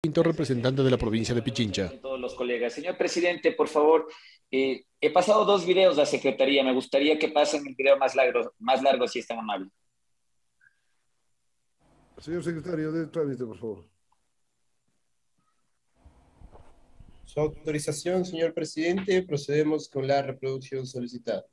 Pinto, representante de la provincia de Pichincha. Con todos los colegas. Señor presidente, por favor, he pasado dos videos a Secretaría. Me gustaría que pasen el video más largo si es tan amable. Señor secretario, de trámite, por favor. Su autorización, señor presidente, procedemos con la reproducción solicitada.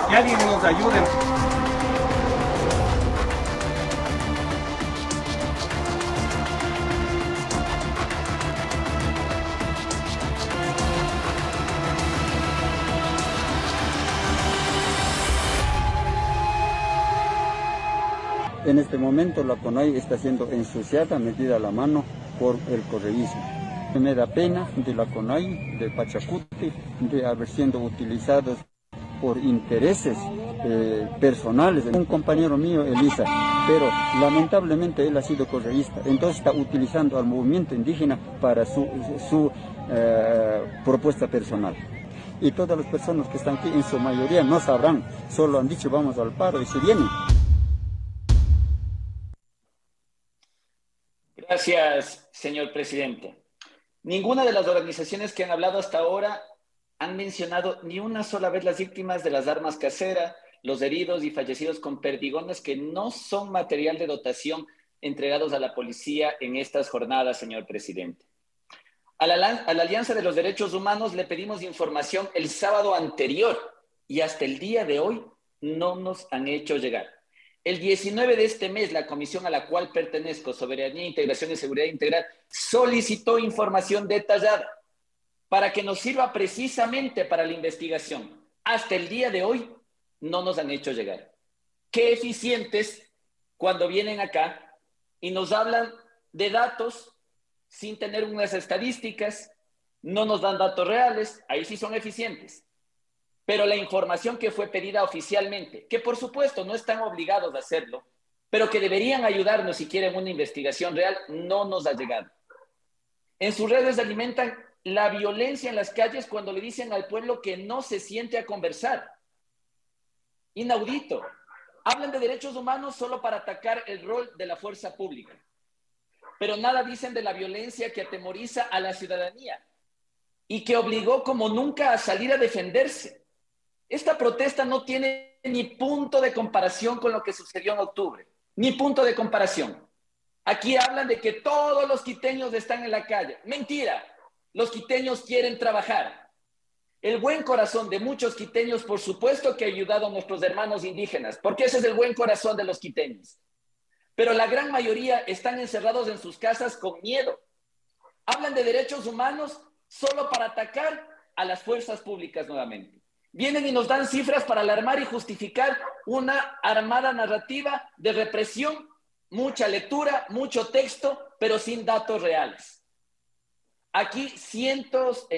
Que alguien nos ayude. En este momento la CONAI está siendo ensuciada, metida a la mano por el correísmo. Me da pena de la CONAI, de Pachacuti, de haber sido utilizados por intereses personales. Un compañero mío, Elisa, pero lamentablemente él ha sido correísta, entonces está utilizando al movimiento indígena para su propuesta personal. Y todas las personas que están aquí, en su mayoría, no sabrán, solo han dicho vamos al paro y se vienen. Gracias, señor presidente. Ninguna de las organizaciones que han hablado hasta ahora han mencionado ni una sola vez las víctimas de las armas caseras, los heridos y fallecidos con perdigones que no son material de dotación entregados a la policía en estas jornadas, señor presidente. A la Alianza de los Derechos Humanos le pedimos información el sábado anterior y hasta el día de hoy no nos han hecho llegar. El 19 de este mes, la comisión a la cual pertenezco, Soberanía, Integración y Seguridad Integral, solicitó información detallada para que nos sirva precisamente para la investigación. Hasta el día de hoy no nos han hecho llegar. Qué eficientes cuando vienen acá y nos hablan de datos sin tener unas estadísticas, no nos dan datos reales, ahí sí son eficientes. Pero la información que fue pedida oficialmente, que por supuesto no están obligados a hacerlo, pero que deberían ayudarnos si quieren una investigación real, no nos ha llegado. En sus redes alimentan la violencia en las calles cuando le dicen al pueblo que no se siente a conversar. Inaudito. Hablan de derechos humanos solo para atacar el rol de la fuerza pública, pero nada dicen de la violencia que atemoriza a la ciudadanía y que obligó como nunca a salir a defenderse. Esta protesta no tiene ni punto de comparación con lo que sucedió en octubre, ni punto de comparación. Aquí hablan de que todos los quiteños están en la calle. Mentira, los quiteños quieren trabajar. El buen corazón de muchos quiteños, por supuesto que ha ayudado a nuestros hermanos indígenas, porque ese es el buen corazón de los quiteños. Pero la gran mayoría están encerrados en sus casas con miedo. Hablan de derechos humanos solo para atacar a las fuerzas públicas nuevamente. Vienen y nos dan cifras para alarmar y justificar una armada narrativa de represión, mucha lectura, mucho texto, pero sin datos reales. Aquí ciertos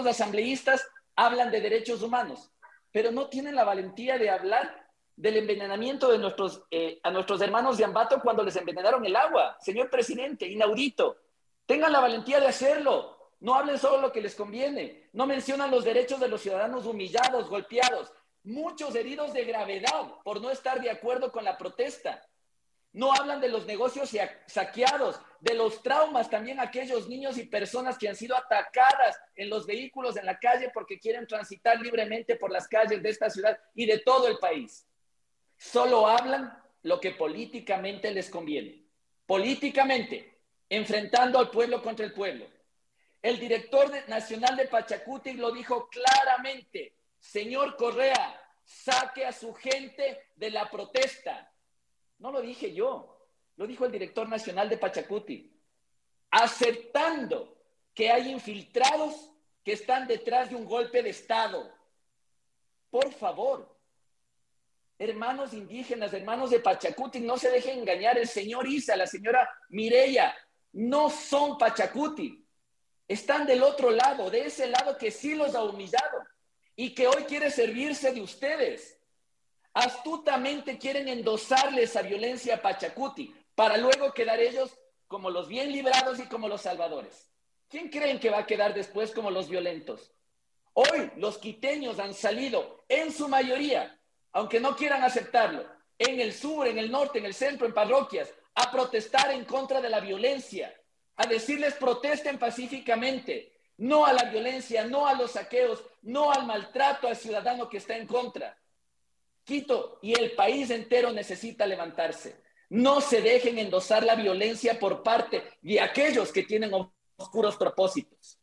asambleístas hablan de derechos humanos, pero no tienen la valentía de hablar del envenenamiento de a nuestros hermanos de Ambato cuando les envenenaron el agua. Señor presidente, inaudito. Tengan la valentía de hacerlo. No hablen solo lo que les conviene. No mencionan los derechos de los ciudadanos humillados, golpeados, muchos heridos de gravedad por no estar de acuerdo con la protesta. No hablan de los negocios saqueados, de los traumas también aquellos niños y personas que han sido atacadas en los vehículos en la calle porque quieren transitar libremente por las calles de esta ciudad y de todo el país. Solo hablan lo que políticamente les conviene. Políticamente, enfrentando al pueblo contra el pueblo. El director nacional de Pachacuti lo dijo claramente. Señor Correa, saque a su gente de la protesta. No lo dije yo, lo dijo el director nacional de Pachacuti, aceptando que hay infiltrados que están detrás de un golpe de Estado. Por favor, hermanos indígenas, hermanos de Pachacuti, no se dejen engañar. El señor Isa, la señora Mireya, no son Pachacuti. Están del otro lado, de ese lado que sí los ha humillado. y que hoy quiere servirse de ustedes. Astutamente quieren endosarle esa violencia a Pachacuti para luego quedar ellos como los bien librados y como los salvadores. ¿Quién creen que va a quedar después como los violentos? Hoy los quiteños han salido en su mayoría, aunque no quieran aceptarlo, en el sur, en el norte, en el centro, en parroquias, a protestar en contra de la violencia, a decirles protesten pacíficamente, no a la violencia, no a los saqueos, no al maltrato al ciudadano que está en contra. Quito y el país entero necesita levantarse. No se dejen endosar la violencia por parte de aquellos que tienen oscuros propósitos.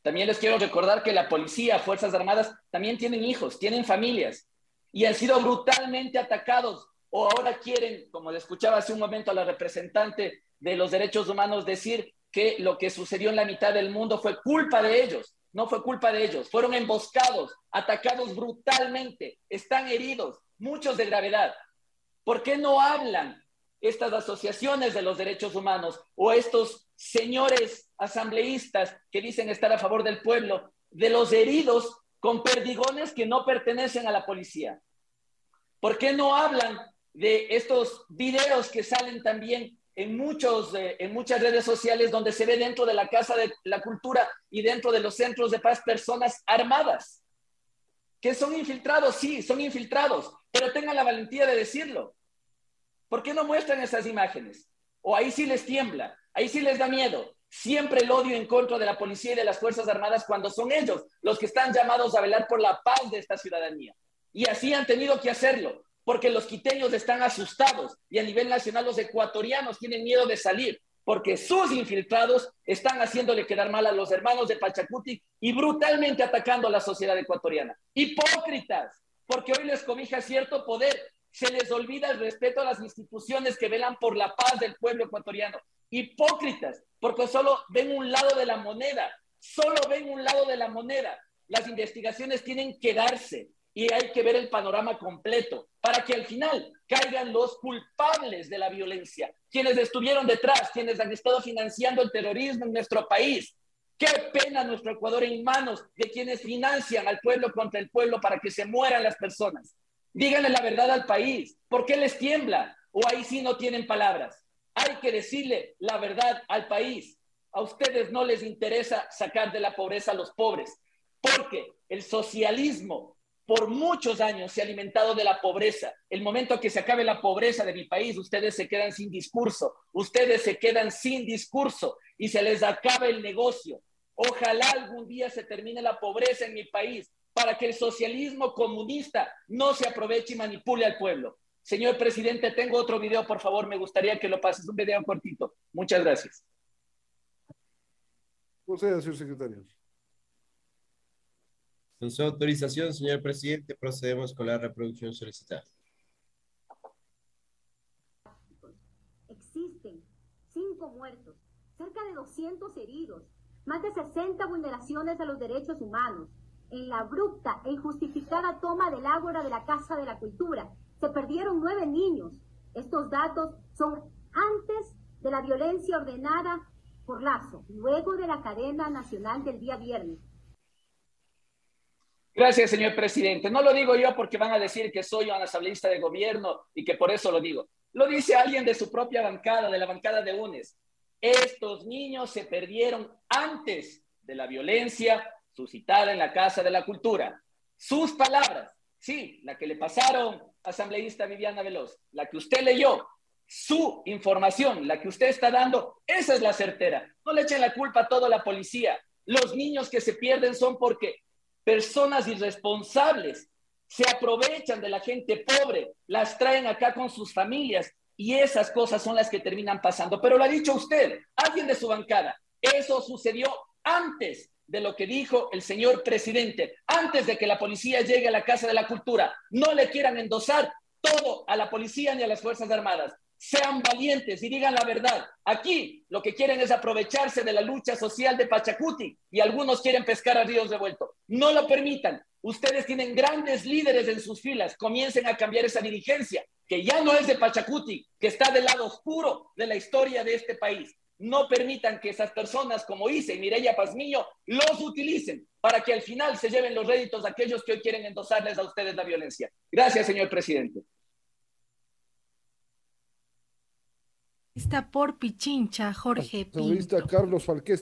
También les quiero recordar que la policía, Fuerzas Armadas, también tienen hijos, tienen familias y han sido brutalmente atacados o ahora quieren, como le escuchaba hace un momento a la representante de los derechos humanos decir que lo que sucedió en la mitad del mundo fue culpa de ellos. No fue culpa de ellos, fueron emboscados, atacados brutalmente, están heridos, muchos de gravedad. ¿Por qué no hablan estas asociaciones de los derechos humanos o estos señores asambleístas que dicen estar a favor del pueblo, de los heridos con perdigones que no pertenecen a la policía? ¿Por qué no hablan de estos videos que salen también en muchas redes sociales donde se ve dentro de la Casa de la Cultura y dentro de los centros de paz personas armadas? ¿Que son infiltrados? Sí, son infiltrados, pero tengan la valentía de decirlo. ¿Por qué no muestran esas imágenes? O ahí sí les tiembla, ahí sí les da miedo. Siempre el odio en contra de la policía y de las Fuerzas Armadas cuando son ellos los que están llamados a velar por la paz de esta ciudadanía. Y así han tenido que hacerlo, porque los quiteños están asustados y a nivel nacional los ecuatorianos tienen miedo de salir, porque sus infiltrados están haciéndole quedar mal a los hermanos de Pachacuti y brutalmente atacando a la sociedad ecuatoriana. Hipócritas, porque hoy les cobija cierto poder, se les olvida el respeto a las instituciones que velan por la paz del pueblo ecuatoriano. Hipócritas, porque solo ven un lado de la moneda, solo ven un lado de la moneda. Las investigaciones tienen que darse y hay que ver el panorama completo para que al final caigan los culpables de la violencia, quienes estuvieron detrás, quienes han estado financiando el terrorismo en nuestro país. Qué pena nuestro Ecuador en manos de quienes financian al pueblo contra el pueblo para que se mueran las personas. Díganle la verdad al país. ¿Por qué les tiembla? O ahí sí no tienen palabras. Hay que decirle la verdad al país. A ustedes no les interesa sacar de la pobreza a los pobres, porque el socialismo por muchos años se ha alimentado de la pobreza. El momento que se acabe la pobreza de mi país, ustedes se quedan sin discurso. Ustedes se quedan sin discurso y se les acaba el negocio. Ojalá algún día se termine la pobreza en mi país para que el socialismo comunista no se aproveche y manipule al pueblo. Señor presidente, tengo otro video, por favor, me gustaría que lo pases, un video cortito. Muchas gracias. Proceda, señor secretario. Con su autorización, señor presidente, procedemos con la reproducción solicitada. Existen 5 muertos, cerca de 200 heridos, más de 60 vulneraciones a los derechos humanos. En la abrupta e injustificada toma del ágora de la Casa de la Cultura, se perdieron 9 niños. Estos datos son antes de la violencia ordenada por Lazo, luego de la cadena nacional del día viernes. Gracias, señor presidente. No lo digo yo porque van a decir que soy un asambleísta de gobierno y que por eso lo digo. Lo dice alguien de su propia bancada, de la bancada de UNES. Estos niños se perdieron antes de la violencia suscitada en la Casa de la Cultura. Sus palabras, sí, la que le pasaron, asambleísta Viviana Veloz, la que usted leyó, su información, la que usted está dando, esa es la certera. No le echen la culpa a toda la policía. Los niños que se pierden son porque personas irresponsables se aprovechan de la gente pobre, las traen acá con sus familias y esas cosas son las que terminan pasando. Pero lo ha dicho usted, alguien de su bancada, eso sucedió antes de lo que dijo el señor presidente, antes de que la policía llegue a la Casa de la Cultura. No le quieran endosar todo a la policía ni a las Fuerzas Armadas. Sean valientes y digan la verdad. Aquí lo que quieren es aprovecharse de la lucha social de Pachacuti y algunos quieren pescar a ríos revueltos. No lo permitan. Ustedes tienen grandes líderes en sus filas. Comiencen a cambiar esa dirigencia, que ya no es de Pachacuti, que está del lado oscuro de la historia de este país. no permitan que esas personas como Isa y Mireya Pazmiño los utilicen para que al final se lleven los réditos a aquellos que hoy quieren endosarles a ustedes la violencia. Gracias, señor presidente. Está por Pichincha, Jorge Pinto. Asambleísta Carlos Falqués.